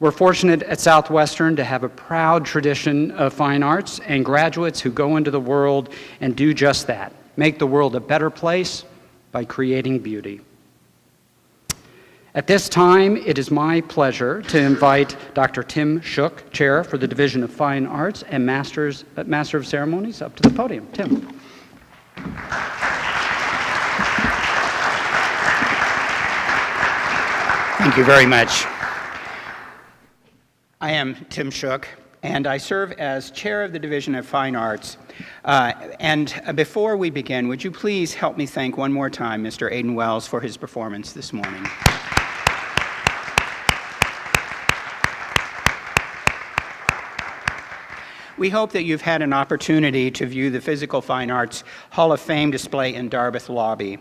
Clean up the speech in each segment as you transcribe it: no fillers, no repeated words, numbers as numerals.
We're fortunate at Southwestern to have a proud tradition of fine arts and graduates who go into the world and do just that, make the world a better place by creating beauty. At this time, it is my pleasure to invite Dr. Tim Shook, Chair for the Division of Fine Arts and Master of Ceremonies, up to the podium. Tim. Thank you very much. I am Tim Shook, and I serve as Chair of the Division of Fine Arts. Before we begin, would you please help me thank one more time Mr. Aiden Wells for his performance this morning. We hope that you've had an opportunity to view the Physical Fine Arts Hall of Fame display in Dartmouth lobby.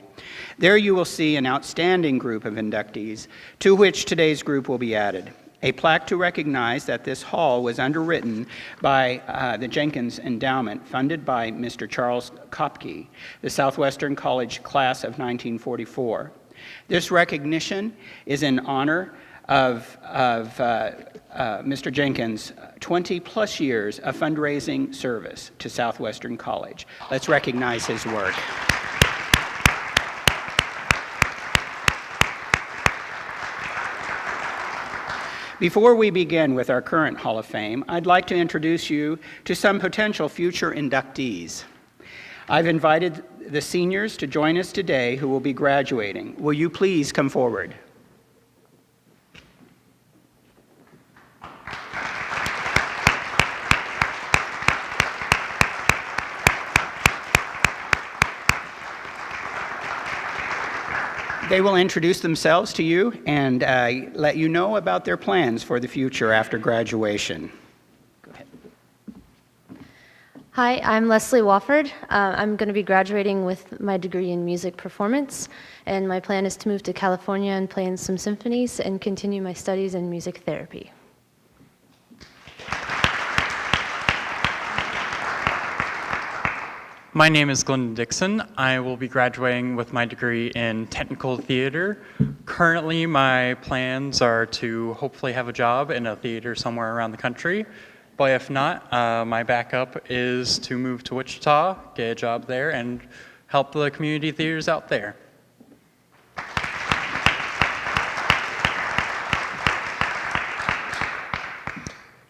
There you will see an outstanding group of inductees, to which today's group will be added. A plaque to recognize that this hall was underwritten by the Jenkins Endowment, funded by Mr. Charles Kopke, the Southwestern College class of 1944. This recognition is in honor of Mr. Jenkins' 20-plus years of fundraising service to Southwestern College. Let's recognize his work. Before we begin with our current Hall of Fame, I'd like to introduce you to some potential future inductees. I've invited the seniors to join us today who will be graduating. Will you please come forward? They will introduce themselves to you and let you know about their plans for the future after graduation. Go ahead. Hi, I'm Leslie Wofford. I'm going to be graduating with my degree in music performance, and my plan is to move to California and play in some symphonies and continue my studies in music therapy. My name is Glendon Dixon. I will be graduating with my degree in technical theater. Currently, my plans are to hopefully have a job in a theater somewhere around the country. But if not, my backup is to move to Wichita, get a job there, and help the community theaters out there.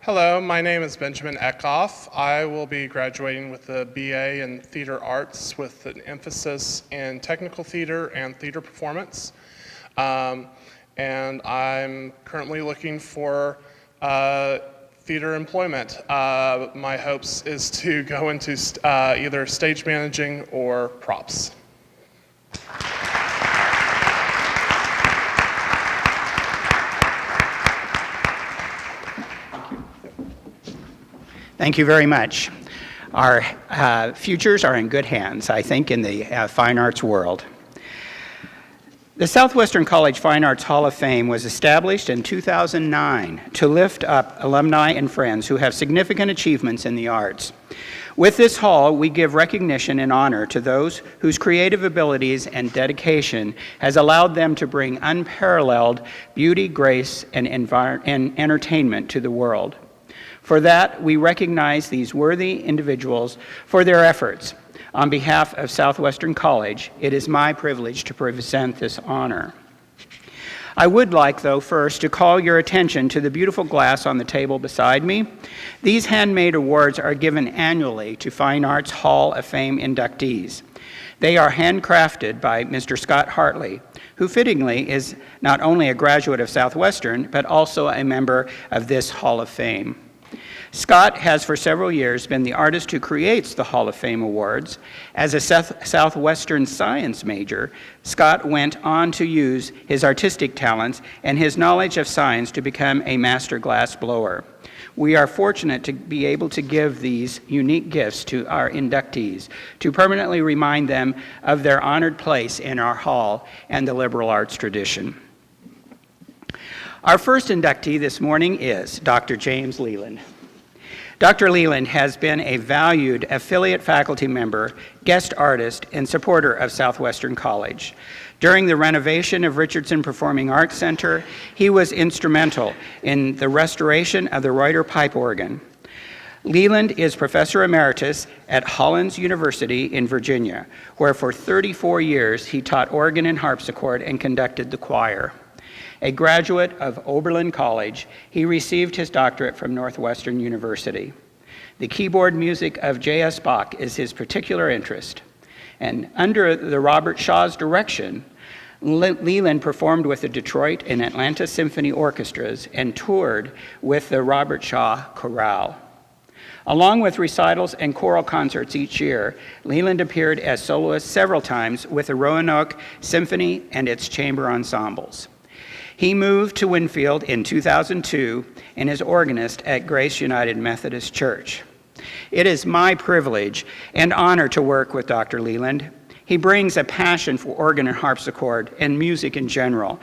Hello, my name is Benjamin Eckhoff. I will be graduating with a BA in Theater Arts with an emphasis in technical theater and theater performance. And I'm currently looking for theater employment. My hopes is to go into either stage managing or props. Thank you very much. Our futures are in good hands, I think, in the fine arts world. The Southwestern College Fine Arts Hall of Fame was established in 2009 to lift up alumni and friends who have significant achievements in the arts. With this hall, we give recognition and honor to those whose creative abilities and dedication has allowed them to bring unparalleled beauty, grace, and entertainment to the world. For that, we recognize these worthy individuals for their efforts. On behalf of Southwestern College, it is my privilege to present this honor. I would like, though, first to call your attention to the beautiful glass on the table beside me. These handmade awards are given annually to Fine Arts Hall of Fame inductees. They are handcrafted by Mr. Scott Hartley, who fittingly is not only a graduate of Southwestern, but also a member of this Hall of Fame. Scott has for several years been the artist who creates the Hall of Fame Awards. As a Southwestern science major, Scott went on to use his artistic talents and his knowledge of science to become a master glass blower. We are fortunate to be able to give these unique gifts to our inductees to permanently remind them of their honored place in our hall and the liberal arts tradition. Our first inductee this morning is Dr. James Leland. Dr. Leland has been a valued affiliate faculty member, guest artist, and supporter of Southwestern College. During the renovation of Richardson Performing Arts Center, he was instrumental in the restoration of the Reuter pipe organ. Leland is Professor Emeritus at Hollins University in Virginia, where for 34 years he taught organ and harpsichord and conducted the choir. A graduate of Oberlin College, he received his doctorate from Northwestern University. The keyboard music of J.S. Bach is his particular interest. And under the Robert Shaw's direction, Leland performed with the Detroit and Atlanta Symphony Orchestras and toured with the Robert Shaw Chorale. Along with recitals and choral concerts each year, Leland appeared as soloist several times with the Roanoke Symphony and its chamber ensembles. He moved to Winfield in 2002 and is organist at Grace United Methodist Church. It is my privilege and honor to work with Dr. Leland. He brings a passion for organ and harpsichord and music in general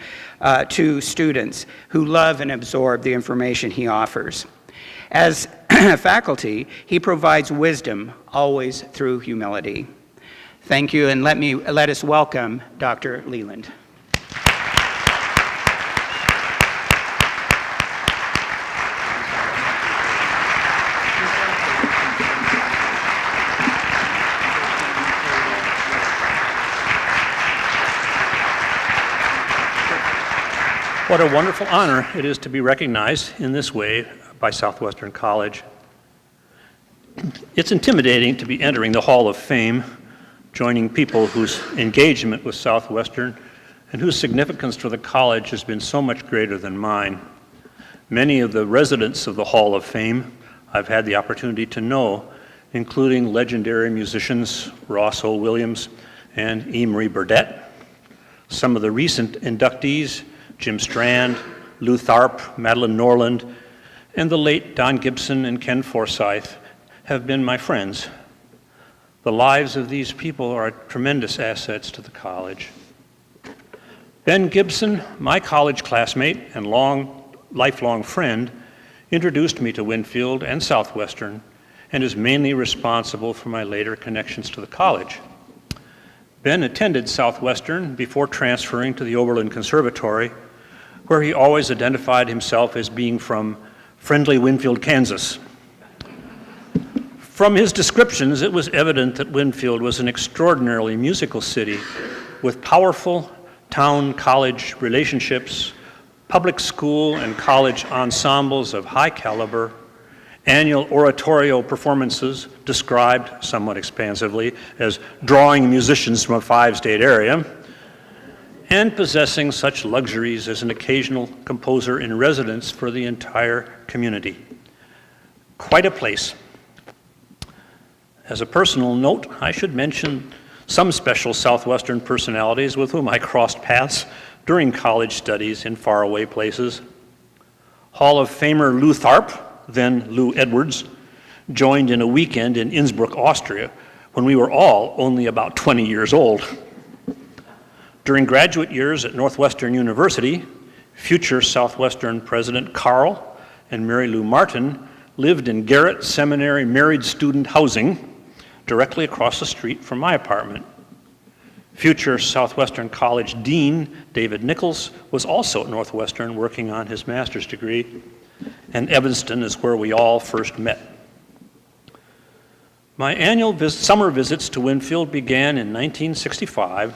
to students who love and absorb the information he offers. As faculty, he provides wisdom, always through humility. Thank you, and let us welcome Dr. Leland. What a wonderful honor it is to be recognized in this way by Southwestern College. It's intimidating to be entering the Hall of Fame, joining people whose engagement with Southwestern and whose significance for the college has been so much greater than mine. Many of the residents of the Hall of Fame I've had the opportunity to know, including legendary musicians Ross O. Williams and E. Marie Burdett. Some of the recent inductees, Jim Strand, Lou Tharp, Madeline Norland, and the late Don Gibson and Ken Forsyth have been my friends. The lives of these people are tremendous assets to the college. Ben Gibson, my college classmate and lifelong friend, introduced me to Winfield and Southwestern and is mainly responsible for my later connections to the college. Ben attended Southwestern before transferring to the Oberlin Conservatory, where he always identified himself as being from friendly Winfield, Kansas. From his descriptions, it was evident that Winfield was an extraordinarily musical city with powerful town-college relationships, public school and college ensembles of high caliber, annual oratorio performances described somewhat expansively as drawing musicians from a 5-state area, and possessing such luxuries as an occasional composer in residence for the entire community. Quite a place. As a personal note, I should mention some special Southwestern personalities with whom I crossed paths during college studies in faraway places. Hall of Famer Lou Tharp, then Lou Edwards, joined in a weekend in Innsbruck, Austria, when we were all only about 20 years old. During graduate years at Northwestern University, future Southwestern President Carl and Mary Lou Martin lived in Garrett Seminary married student housing directly across the street from my apartment. Future Southwestern College Dean David Nichols was also at Northwestern working on his master's degree, and Evanston is where we all first met. My annual summer visits to Winfield began in 1965.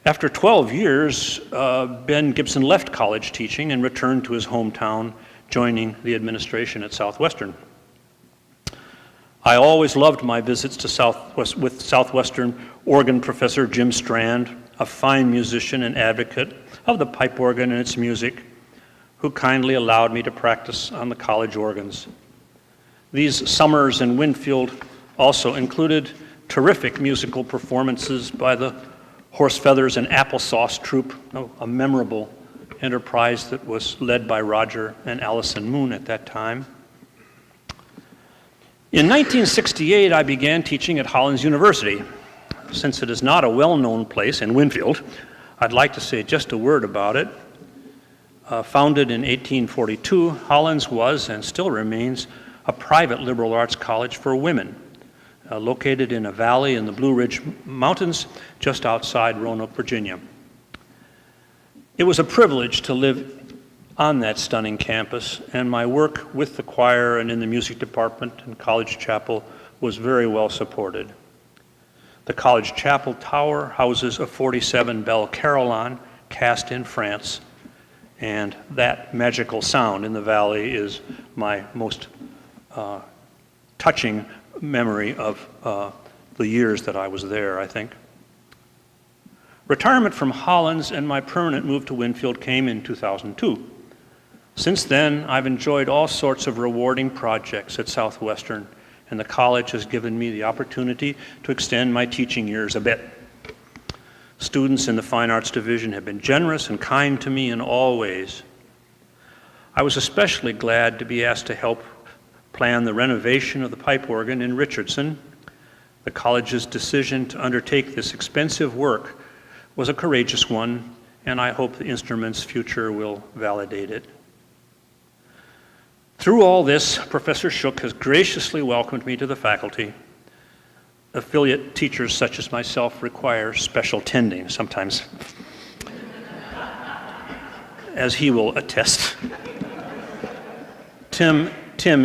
After 12 years, Ben Gibson left college teaching and returned to his hometown, joining the administration at Southwestern. I always loved my visits to with Southwestern organ professor Jim Strand, a fine musician and advocate of the pipe organ and its music, who kindly allowed me to practice on the college organs. These summers in Winfield also included terrific musical performances by the Horse Feathers and Applesauce Troupe, a memorable enterprise that was led by Roger and Allison Moon at that time. In 1968, I began teaching at Hollins University. Since it is not a well-known place in Winfield, I'd like to say just a word about it. Founded in 1842, Hollins was and still remains a private liberal arts college for women, located in a valley in the Blue Ridge Mountains just outside Roanoke, Virginia. It was a privilege to live on that stunning campus, and my work with the choir and in the music department and college chapel was very well supported. The college chapel tower houses a 47 bell carillon cast in France, and that magical sound in the valley is my most touching memory of the years that I was there, I think. Retirement from Hollins and my permanent move to Winfield came in 2002. Since then, I've enjoyed all sorts of rewarding projects at Southwestern, and the college has given me the opportunity to extend my teaching years a bit. Students in the Fine Arts Division have been generous and kind to me in all ways. I was especially glad to be asked to help plan the renovation of the pipe organ in Richardson. The college's decision to undertake this expensive work was a courageous one, and I hope the instrument's future will validate it. Through all this, Professor Shook has graciously welcomed me to the faculty. Affiliate teachers such as myself require special tending sometimes, as he will attest. Tim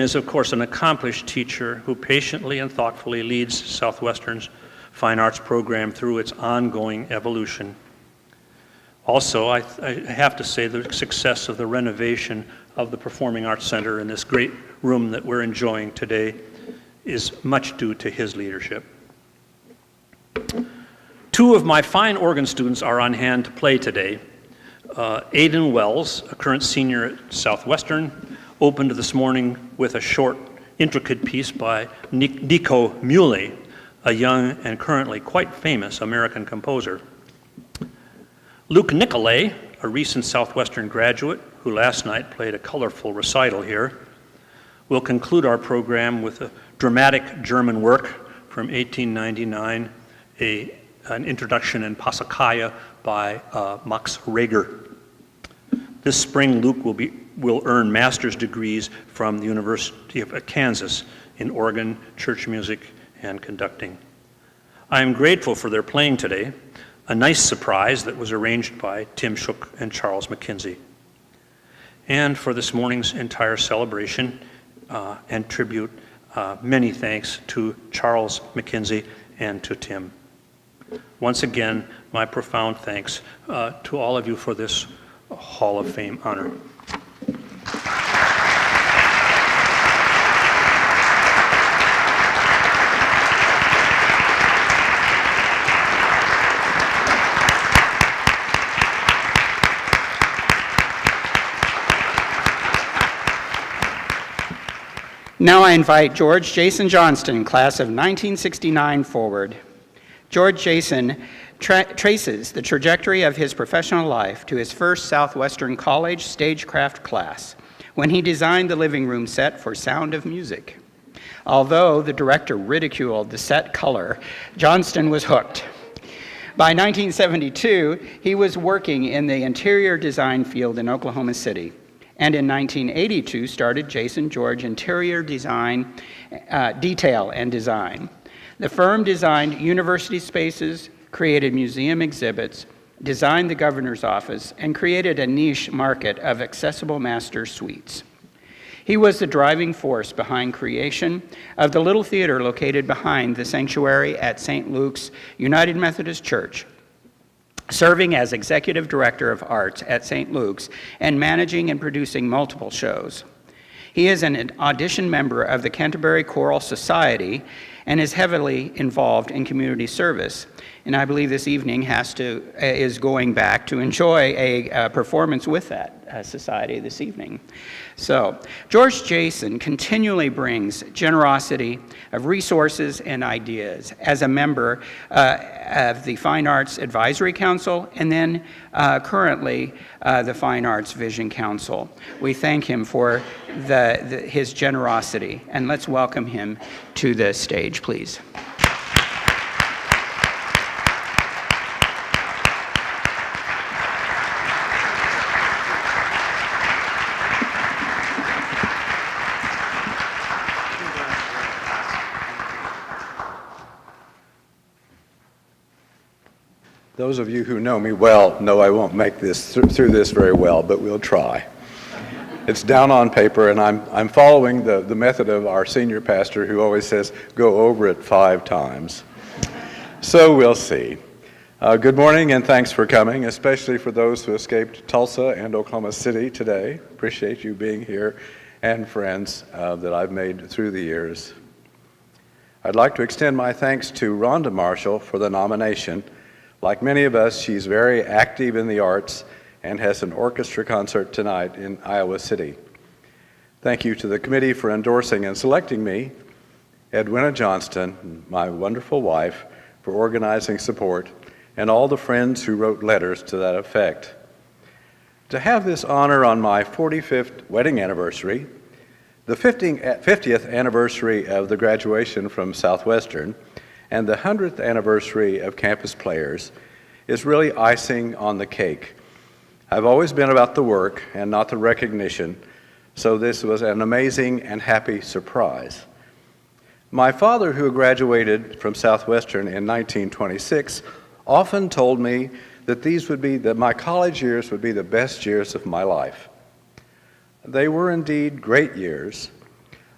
is, of course, an accomplished teacher who patiently and thoughtfully leads Southwestern's fine arts program through its ongoing evolution. Also, I have to say the success of the renovation of the Performing Arts Center in this great room that we're enjoying today is much due to his leadership. Two of my fine organ students are on hand to play today. Aidan Wells, a current senior at Southwestern, opened this morning with a short, intricate piece by Nico Muehle, a young and currently quite famous American composer. Luke Nicolay, a recent Southwestern graduate who last night played a colorful recital here, will conclude our program with a dramatic German work from 1899, an introduction in Passacaglia by Max Reger. This spring, Luke will earn master's degrees from the University of Kansas in organ, church music, and conducting. I am grateful for their playing today, a nice surprise that was arranged by Tim Shook and Charles McKenzie. And for this morning's entire celebration and tribute, many thanks to Charles McKenzie and to Tim. Once again, my profound thanks to all of you for this Hall of Fame honor. Now I invite George Jason Johnston, class of 1969, forward. George Jason traces the trajectory of his professional life to his first Southwestern College stagecraft class, when he designed the living room set for Sound of Music. Although the director ridiculed the set color, Johnston was hooked. By 1972, he was working in the interior design field in Oklahoma City, and in 1982 started Jason George Interior Design, Detail and Design. The firm designed university spaces, created museum exhibits, designed the governor's office, and created a niche market of accessible master suites. He was the driving force behind creation of the little theater located behind the sanctuary at St. Luke's United Methodist Church, serving as executive director of arts at St. Luke's and managing and producing multiple shows. He is an audition member of the Canterbury Choral Society and is heavily involved in community service. And I believe this evening is going back to enjoy a performance with that society this evening. So, George Jason continually brings generosity of resources and ideas as a member of the Fine Arts Advisory Council and then currently the Fine Arts Vision Council. We thank him for his generosity, and let's welcome him to the stage, please. Those of you who know me well know I won't make this through this very well, but we'll try. It's down on paper, and I'm following the method of our senior pastor who always says, go over it 5 times. So we'll see. Good morning, and thanks for coming, especially for those who escaped Tulsa and Oklahoma City today. Appreciate you being here, and friends that I've made through the years. I'd like to extend my thanks to Rhonda Marshall for the nomination. Like many of us, she's very active in the arts and has an orchestra concert tonight in Iowa City. Thank you to the committee for endorsing and selecting me, Edwina Johnston, my wonderful wife, for organizing support, and all the friends who wrote letters to that effect. To have this honor on my 45th wedding anniversary, the 50th anniversary of the graduation from Southwestern, and the 100th anniversary of Campus Players is really icing on the cake. I've always been about the work and not the recognition, so this was an amazing and happy surprise. My father, who graduated from Southwestern in 1926, often told me that my college years would be the best years of my life. They were indeed great years,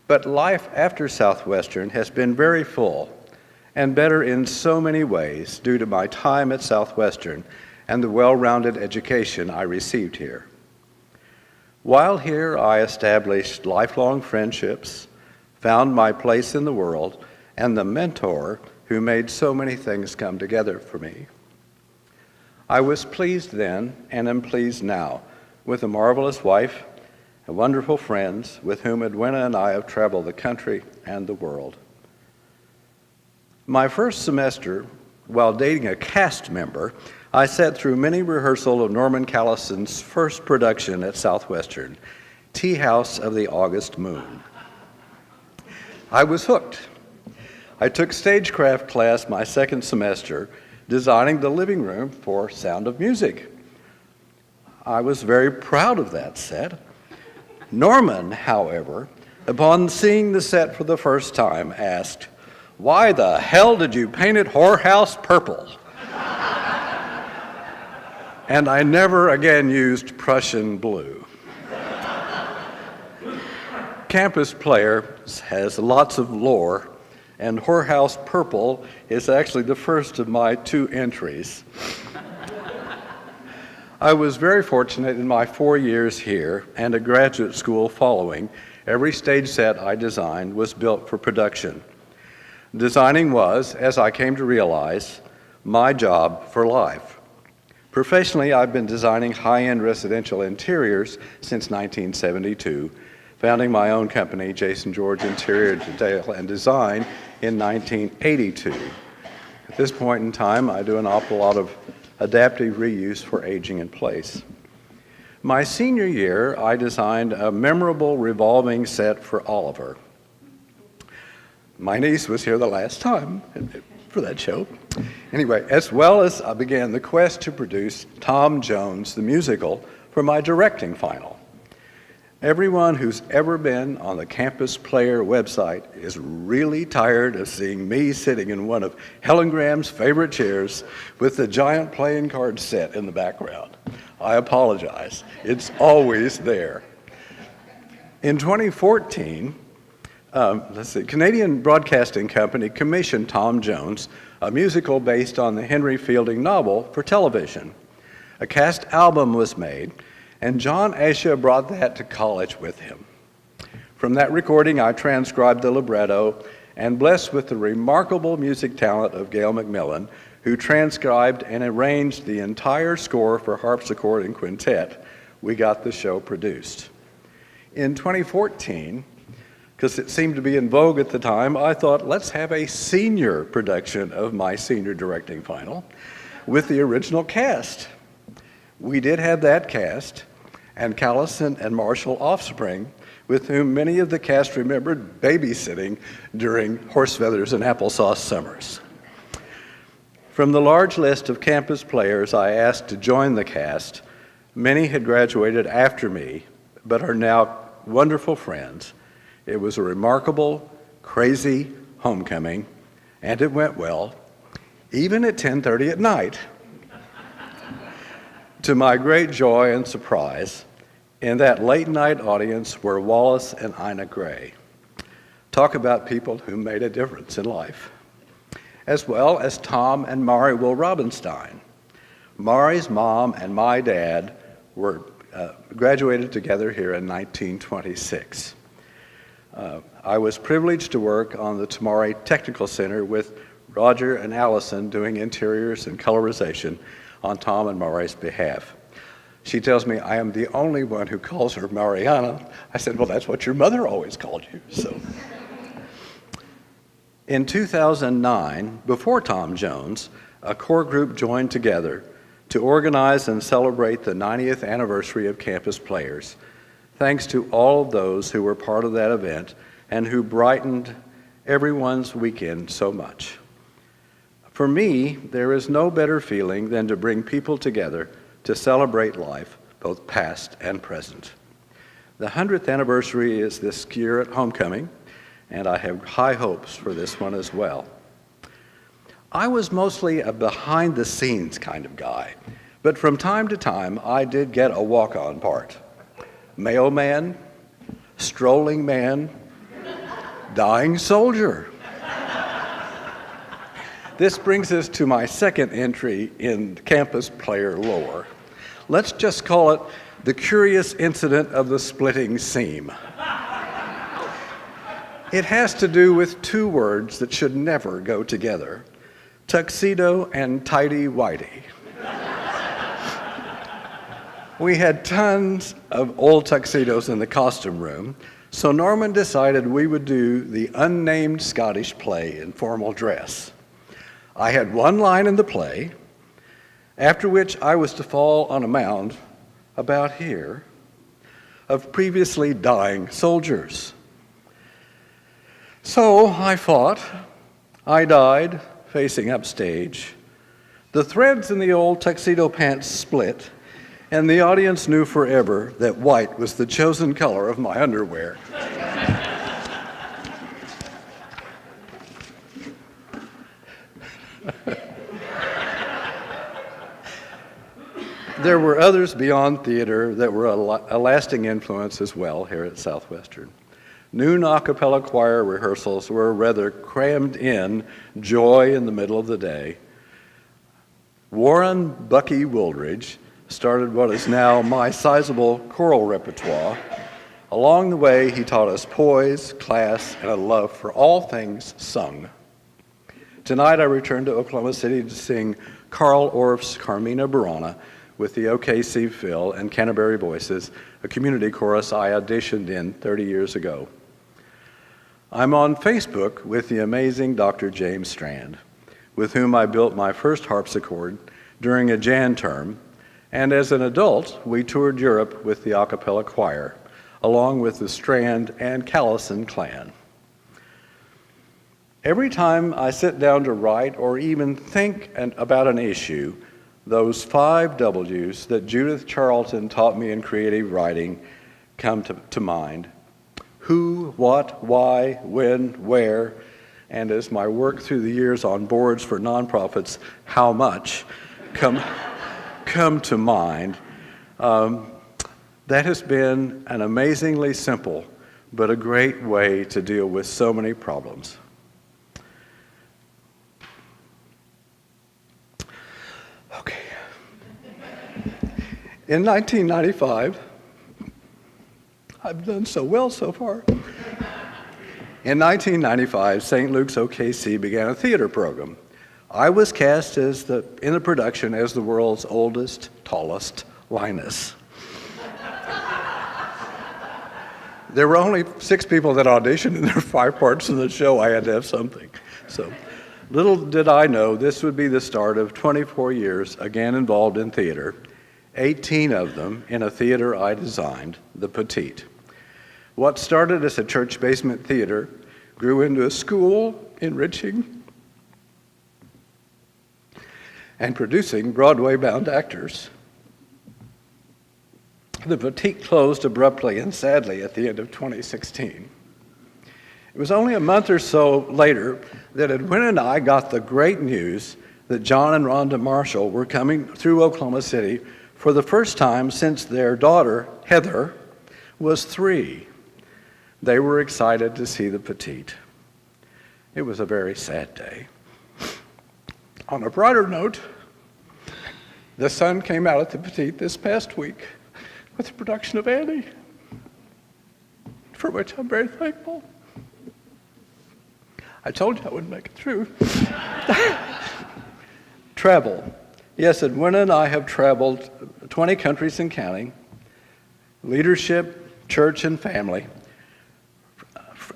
but life after Southwestern has been very full and better in so many ways due to my time at Southwestern and the well-rounded education I received here. While here, I established lifelong friendships, found my place in the world, and the mentor who made so many things come together for me. I was pleased then and am pleased now with a marvelous wife and wonderful friends with whom Edwina and I have traveled the country and the world. My first semester, while dating a cast member, I sat through many rehearsals of Norman Callison's first production at Southwestern, Tea House of the August Moon. I was hooked. I took stagecraft class my second semester, designing the living room for Sound of Music. I was very proud of that set. Norman, however, upon seeing the set for the first time, asked, "Why the hell did you paint it whorehouse purple?" And I never again used Prussian blue. Campus Players has lots of lore, and whorehouse purple is actually the first of my 2 entries. I was very fortunate in my 4 years here and a graduate school following. Every stage set I designed was built for production. Designing was, as I came to realize, my job for life. Professionally, I've been designing high-end residential interiors since 1972, founding my own company, Jason George Interior and Design, in 1982. At this point in time, I do an awful lot of adaptive reuse for aging in place. My senior year, I designed a memorable revolving set for Oliver. My niece was here the last time for that show. Anyway, as well as I began the quest to produce Tom Jones, the musical, for my directing final. Everyone who's ever been on the Campus Player website is really tired of seeing me sitting in one of Helen Graham's favorite chairs with the giant playing card set in the background. I apologize. It's always there. In 2014, Canadian Broadcasting Company commissioned Tom Jones, a musical based on the Henry Fielding novel, for television. A cast album was made, and John Asha brought that to college with him. From that recording, I transcribed the libretto, and blessed with the remarkable music talent of Gail McMillan, who transcribed and arranged the entire score for harpsichord and quintet, we got the show produced. In 2014, because it seemed to be in vogue at the time, I thought, let's have a senior production of my senior directing final with the original cast. We did have that cast, and Callison and Marshall Offspring, with whom many of the cast remembered babysitting during horse feathers and applesauce summers. From the large list of campus players I asked to join the cast, many had graduated after me, but are now wonderful friends. It was a remarkable, crazy homecoming, and it went well, even at 10:30 at night. To my great joy and surprise, in that late-night audience were Wallace and Ina Gray. Talk about people who made a difference in life. As well as Tom and Mari Will Robinstein. Mari's mom and my dad were graduated together here in 1926. I was privileged to work on the Tamari Technical Center with Roger and Allison doing interiors and colorization on Tom and Mari's behalf. She tells me I am the only one who calls her Mariana. I said, well, that's what your mother always called you. So, in 2009, before Tom Jones, a core group joined together to organize and celebrate the 90th anniversary of Campus Players. Thanks to all of those who were part of that event and who brightened everyone's weekend so much. For me, there is no better feeling than to bring people together to celebrate life, both past and present. The 100th anniversary is this year at homecoming, and I have high hopes for this one as well. I was mostly a behind-the-scenes kind of guy, but from time to time, I did get a walk-on part. Mailman, strolling man, dying soldier. This brings us to my second entry in campus player lore. Let's just call it the curious incident of the splitting seam. It has to do with two words that should never go together: tuxedo and tighty-whitey. We had tons of old tuxedos in the costume room, so Norman decided we would do the unnamed Scottish play in formal dress. I had one line in the play, after which I was to fall on a mound about here of previously dying soldiers. So I fought, I died, facing upstage. The threads in the old tuxedo pants split, and the audience knew forever that white was the chosen color of my underwear. There were others beyond theater that were a lasting influence as well here at Southwestern. Noon a cappella choir rehearsals were rather crammed in joy in the middle of the day. Warren Bucky Wooldridge started what is now my sizable choral repertoire. Along the way, he taught us poise, class, and a love for all things sung. Tonight, I returned to Oklahoma City to sing Carl Orff's Carmina Burana with the OKC Phil and Canterbury Voices, a community chorus I auditioned in 30 years ago. I'm on Facebook with the amazing Dr. James Strand, with whom I built my first harpsichord during a Jan term, and as an adult, we toured Europe with the a cappella choir, along with the Strand and Callison clan. Every time I sit down to write or even think about an issue, those 5 W's that Judith Charlton taught me in creative writing come to mind. Who, what, why, when, where, and as my work through the years on boards for nonprofits, how much, come to mind. That has been an amazingly simple but a great way to deal with so many problems. Okay. In 1995, I've done so well so far. In 1995, St. Luke's OKC began a theater program. I was cast in the production as the world's oldest, tallest Linus. There were only 6 people that auditioned, and there were 5 parts in the show. I had to have something. So, little did I know this would be the start of 24 years again involved in theater, 18 of them in a theater I designed, the Petite. What started as a church basement theater grew into a school enriching and producing Broadway-bound actors. The Petite closed abruptly and sadly at the end of 2016. It was only a month or so later that Edwin and I got the great news that John and Rhonda Marshall were coming through Oklahoma City for the first time since their daughter, Heather, was 3. They were excited to see the petite. It was a very sad day. On a brighter note, the sun came out at the petite this past week with the production of Annie, for which I'm very thankful. I told you I wouldn't make it through. Travel. Yes, Edwina and I have traveled 20 countries and counting. Leadership, church, and family.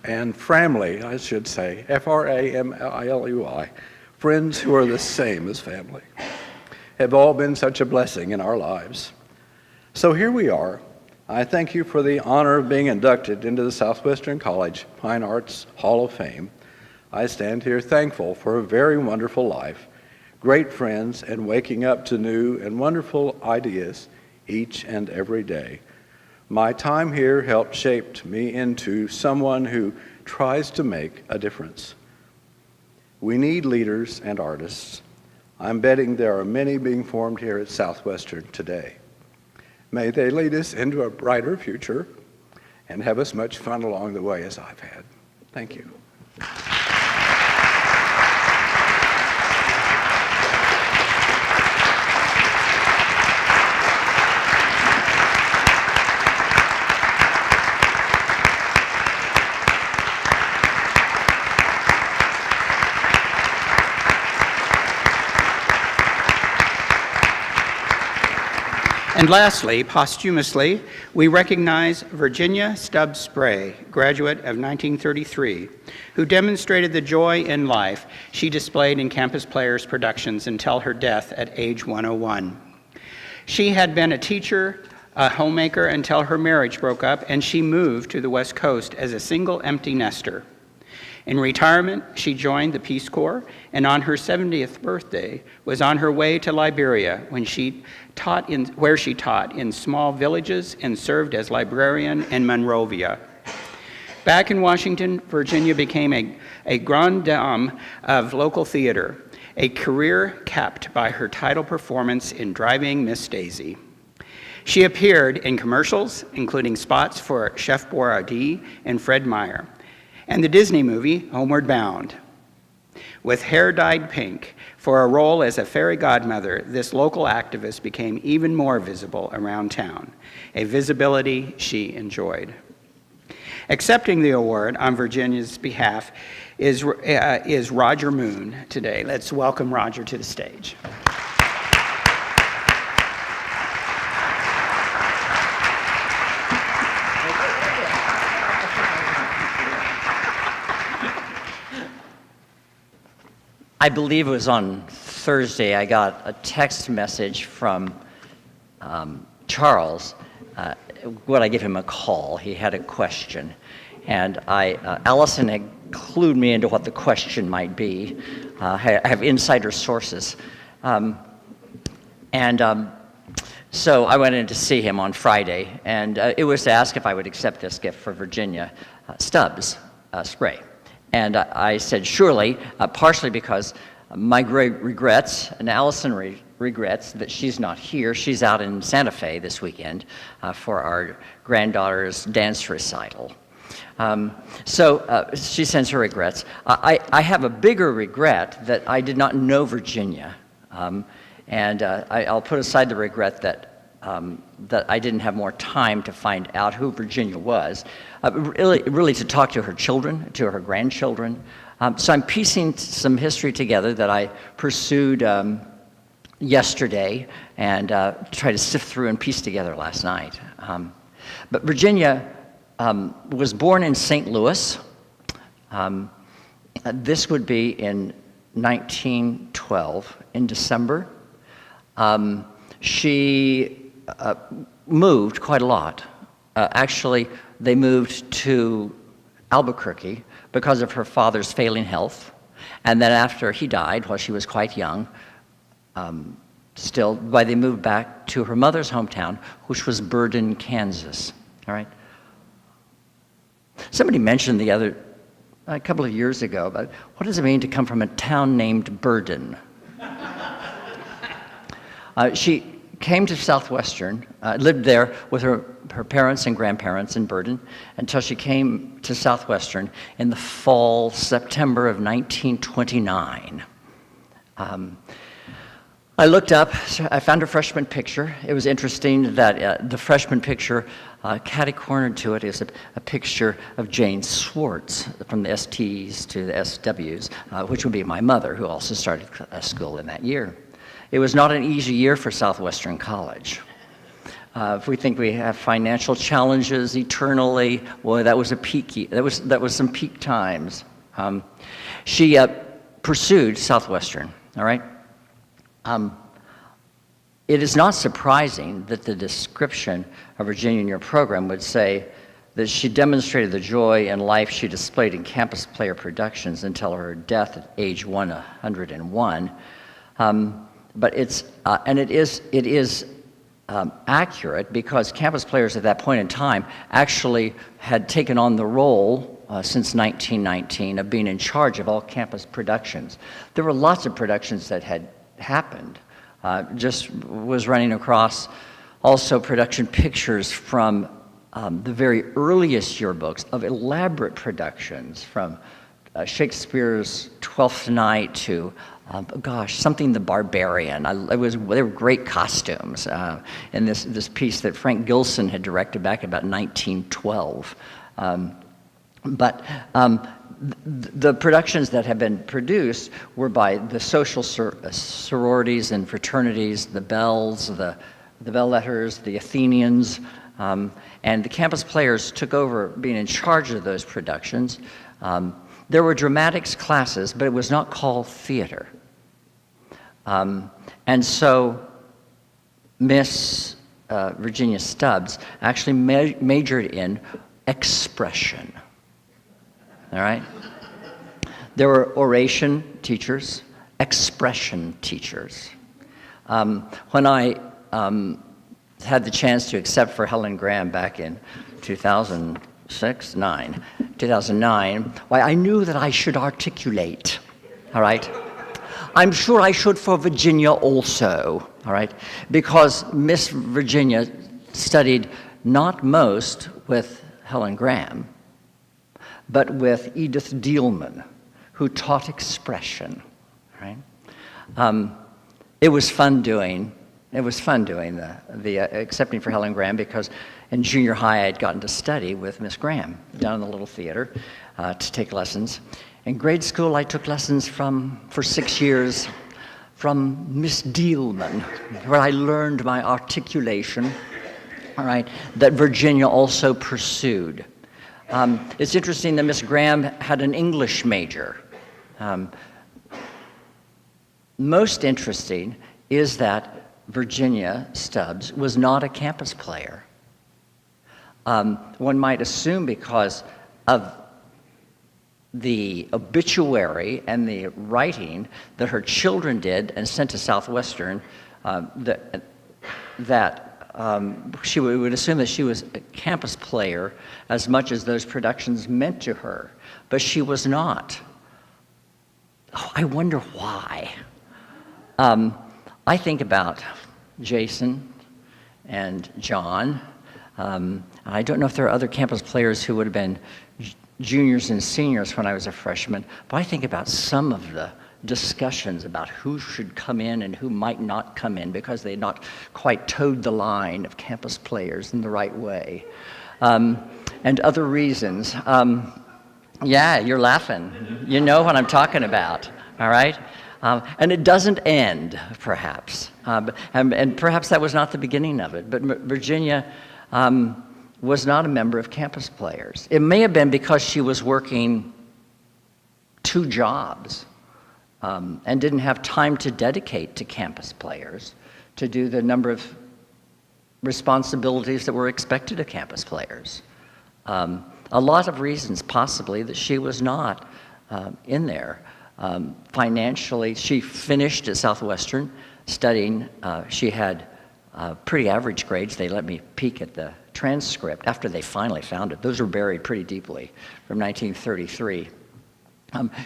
And family, I should say, F-R-A-M-I-L-E-Y, friends who are the same as family, have all been such a blessing in our lives. So here we are. I thank you for the honor of being inducted into the Southwestern College Fine Arts Hall of Fame. I stand here thankful for a very wonderful life, great friends, and waking up to new and wonderful ideas each and every day. My time here helped shape me into someone who tries to make a difference. We need leaders and artists. I'm betting there are many being formed here at Southwestern today. May they lead us into a brighter future and have as much fun along the way as I've had. Thank you. And lastly, posthumously, we recognize Virginia Stubbs Spray, graduate of 1933, who demonstrated the joy in life she displayed in Campus Players productions until her death at age 101. She had been a teacher, a homemaker until her marriage broke up, and she moved to the West Coast as a single empty nester. In retirement, she joined the Peace Corps, and on her 70th birthday was on her way to Liberia where she taught in small villages and served as librarian in Monrovia. Back in Washington, Virginia became a grande dame of local theater, a career capped by her title performance in Driving Miss Daisy. She appeared in commercials, including spots for Chef Boyardee and Fred Meyer, and the Disney movie Homeward Bound. With hair dyed pink for a role as a fairy godmother, this local activist became even more visible around town, a visibility she enjoyed. Accepting the award on Virginia's behalf is Roger Moon today. Let's welcome Roger to the stage. I believe it was on Thursday, I got a text message from Charles. Would I give him a call? He had a question. And Allison had clued me into what the question might be. I have insider sources. So I went in to see him on Friday, and it was to ask if I would accept this gift for Virginia Stubbs spray. And I said, surely, partially because my great regrets, and Allison regrets that she's not here. She's out in Santa Fe this weekend for our granddaughter's dance recital. So she sends her regrets. I have a bigger regret that I did not know Virginia. And I'll put aside the regret that I didn't have more time to find out who Virginia was, really to talk to her children, to her grandchildren. So I'm piecing some history together that I pursued yesterday and tried to sift through and piece together last night. But Virginia was born in St. Louis. This would be in 1912, in December. She moved quite a lot. Actually, they moved to Albuquerque because of her father's failing health. And then after he died, while she was quite young, they moved back to her mother's hometown, which was Burden, Kansas. All right. Somebody mentioned a couple of years ago, about what does it mean to come from a town named Burden? She came to Southwestern, lived there with her parents and grandparents in Burden until she came to Southwestern in the fall, September of 1929. I looked up, I found her freshman picture. It was interesting that the freshman picture, catty-cornered to it, is a picture of Jane Swartz, from the STs to the SWs, which would be my mother, who also started school in that year. It was not an easy year for Southwestern College. If we think we have financial challenges eternally, well, that was a peak. That was some peak times. She pursued Southwestern. All right. It is not surprising that the description of Virginia in your program would say that she demonstrated the joy and life she displayed in campus player productions until her death at age 101. But it is accurate because campus players at that point in time actually had taken on the role since 1919 of being in charge of all campus productions. There were lots of productions that had happened. Just was running across also production pictures from the very earliest yearbooks of elaborate productions, from Shakespeare's Twelfth Night to something the Barbarian. They were great costumes in this piece that Frank Gilson had directed back about 1912. The productions that have been produced were by the social sororities and fraternities, the Bells, the Bell Letters, the Athenians, and the campus players took over being in charge of those productions. There were dramatics classes, but it was not called theater. And so Miss Virginia Stubbs actually majored in expression. All right? There were oration teachers, expression teachers. When I had the chance to accept for Helen Graham back in 2009, why, I knew that I should articulate, all right? I'm sure I should for Virginia also, all right? Because Miss Virginia studied not most with Helen Graham, but with Edith Dielman, who taught expression, right? It was fun doing the accepting for Helen Graham, because in junior high I had gotten to study with Miss Graham down in the little theater to take lessons. In grade school I took lessons for 6 years from Miss Dielman, where I learned my articulation, all right, that Virginia also pursued. It's interesting that Miss Graham had an English major. Most interesting is that Virginia Stubbs was not a campus player. One might assume because of the obituary and the writing that her children did and sent to Southwestern, she would assume that she was a campus player as much as those productions meant to her, but she was not. Oh, I wonder why. I think about Jason and John. I don't know if there are other campus players who would have been juniors and seniors when I was a freshman, but I think about some of the discussions about who should come in and who might not come in because they had not quite towed the line of campus players in the right way, and other reasons. Yeah, you're laughing. You know what I'm talking about, all right? And it doesn't end, perhaps. And perhaps that was not the beginning of it, but Virginia was not a member of campus players. It may have been because she was working 2 jobs and didn't have time to dedicate to campus players to do the number of responsibilities that were expected of campus players. A lot of reasons, possibly, that she was not in there. Financially, she finished at Southwestern studying. She had pretty average grades. They let me peek at the transcript after they finally found it. Those were buried pretty deeply from 1933.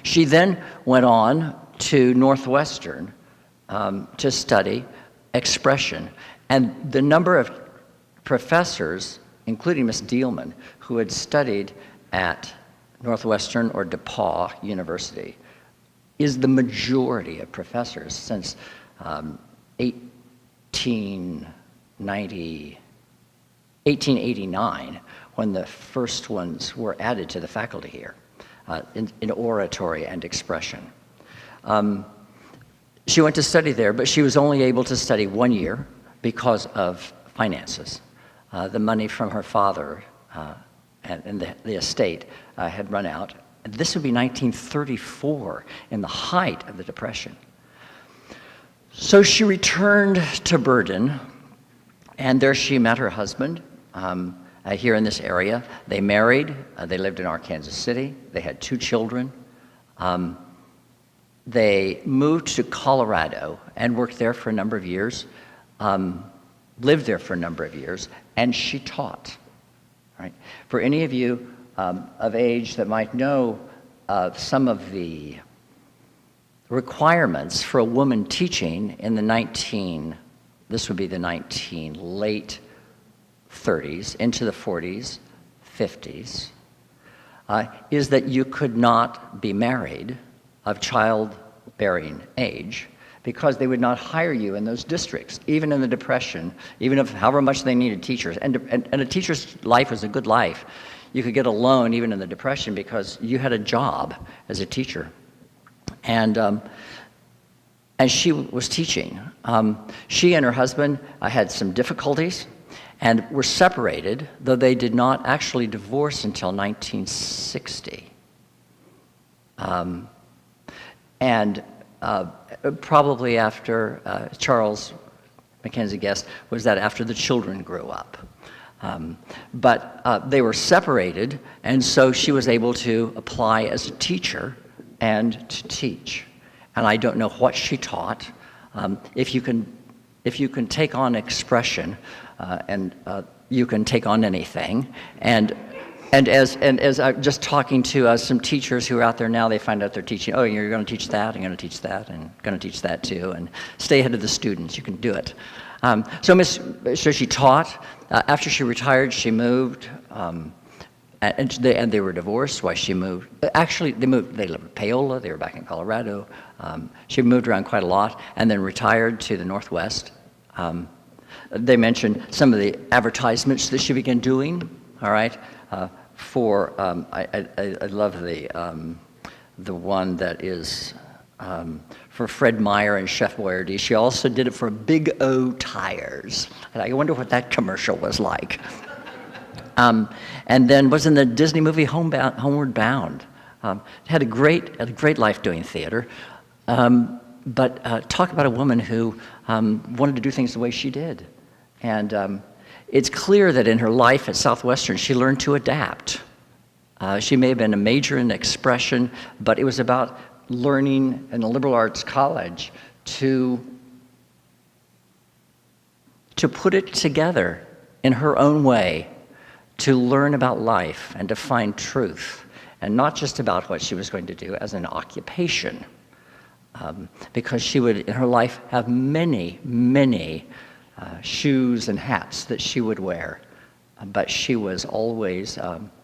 She then went on to Northwestern to study expression. And the number of professors, including Miss Dealman, who had studied at Northwestern or DePauw University, is the majority of professors since 1889, when the first ones were added to the faculty here in oratory and expression. She went to study there, but she was only able to study 1 year because of finances. The money from her father and the estate had run out. This would be 1934, in the height of the Depression. So she returned to Burden, and there she met her husband here in this area. They married. They lived in Arkansas City. They had 2 children. They moved to Colorado and worked there for a number of years, lived there for a number of years, and she taught. Right? For any of you of age that might know of some of the requirements for a woman teaching in the this would be the late 30s into the 40s, 50s, is that you could not be married of childbearing age, because they would not hire you in those districts, even in the Depression, even if however much they needed teachers. And a teacher's life was a good life. You could get a loan even in the Depression because you had a job as a teacher. And she was teaching. She and her husband had some difficulties and were separated, though they did not actually divorce until 1960. Probably after Charles Mackenzie guessed was that after the children grew up. But they were separated, and so she was able to apply as a teacher and to teach. And I don't know what she taught. If you can take on expression, and you can take on anything, and as I'm just talking to some teachers who are out there now, they find out they're teaching, oh, you're going to teach that, I'm going to teach that, and going to teach that too, and stay ahead of the students, you can do it. So she taught. After she retired, she moved, and they were divorced while she moved. Actually, they lived in Paola, they were back in Colorado. She moved around quite a lot, and then retired to the Northwest. They mentioned some of the advertisements that she began doing, all right? I love the one that is for Fred Meyer and Chef Boyardee. She also did it for Big O Tires. And I wonder what that commercial was like. And then was in the Disney movie Homeward Bound. Had a great life doing theater. But talk about a woman who wanted to do things the way she did. And it's clear that in her life at Southwestern, she learned to adapt. She may have been a major in expression, but it was about learning in a liberal arts college to put it together in her own way, to learn about life and to find truth, and not just about what she was going to do as an occupation. Because she would, in her life, have many, many shoes and hats that she would wear. But she was always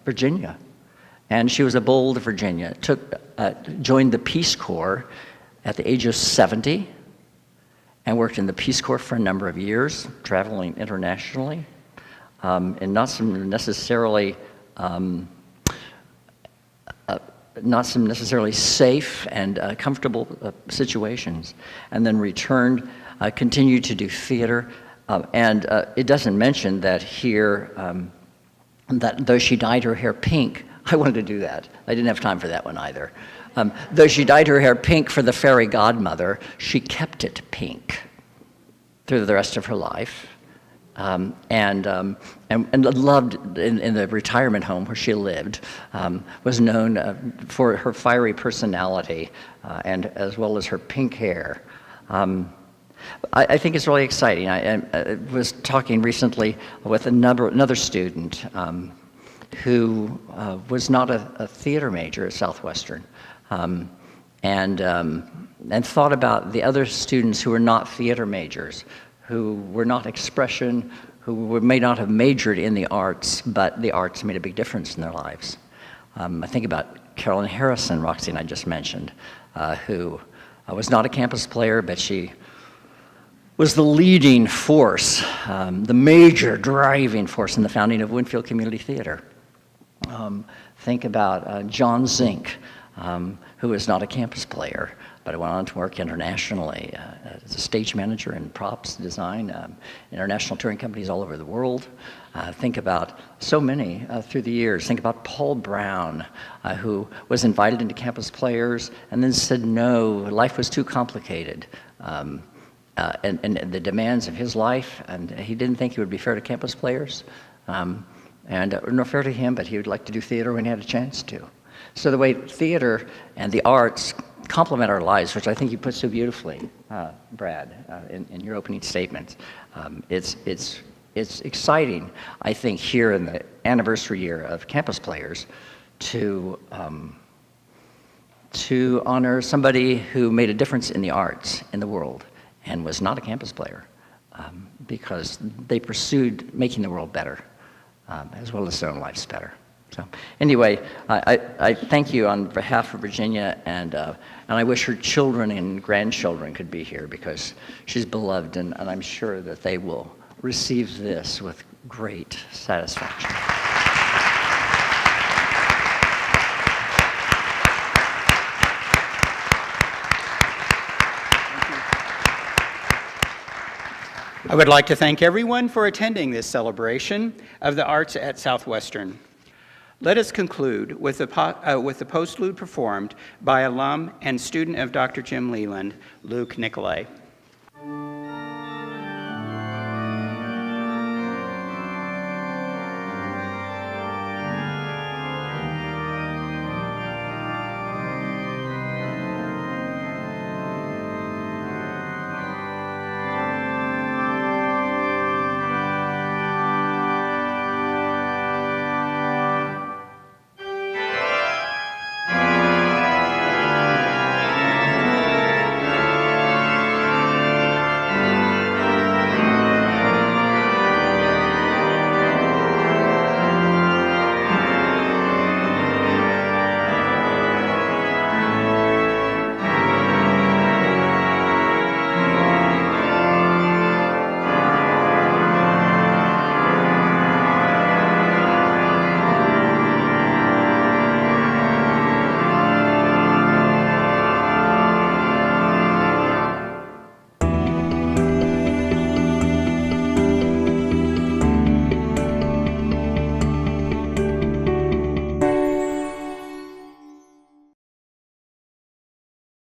Virginia. And she was a bold Virginia. Joined the Peace Corps at the age of 70 and worked in the Peace Corps for a number of years, traveling internationally, in not some necessarily safe and comfortable situations, and then returned, continued to do theater, and it doesn't mention that here, that though she dyed her hair pink, I wanted to do that. I didn't have time for that one either. Though she dyed her hair pink for the fairy godmother, she kept it pink through the rest of her life. And loved in the retirement home where she lived, was known for her fiery personality and as well as her pink hair. I think it's really exciting. I was talking recently with another student who was not a theater major at Southwestern, and thought about the other students who were not theater majors, who were not expression, who may not have majored in the arts, but the arts made a big difference in their lives. I think about Carolyn Harrison, Roxy and I just mentioned, who was not a campus player, but she was the leading force, the major driving force in the founding of Winfield Community Theater. Think about John Zink, who was not a campus player, but went on to work internationally as a stage manager in props design, international touring companies all over the world. Think about so many through the years. Think about Paul Brown, who was invited into campus players and then said no, life was too complicated. And the demands of his life, and he didn't think it would be fair to campus players, and nor fair to him, but he would like to do theater when he had a chance to. So the way theater and the arts complement our lives, which I think you put so beautifully, Brad, in your opening statement. It's exciting, I think, here in the anniversary year of Campus Players to honor somebody who made a difference in the arts in the world and was not a campus player, because they pursued making the world better, as well as their own lives better. So anyway, I thank you on behalf of Virginia, and I wish her children and grandchildren could be here, because she's beloved, and I'm sure that they will receive this with great satisfaction. I would like to thank everyone for attending this celebration of the arts at Southwestern. Let us conclude with the postlude performed by alum and student of Dr. Jim Leland, Luke Nicolay.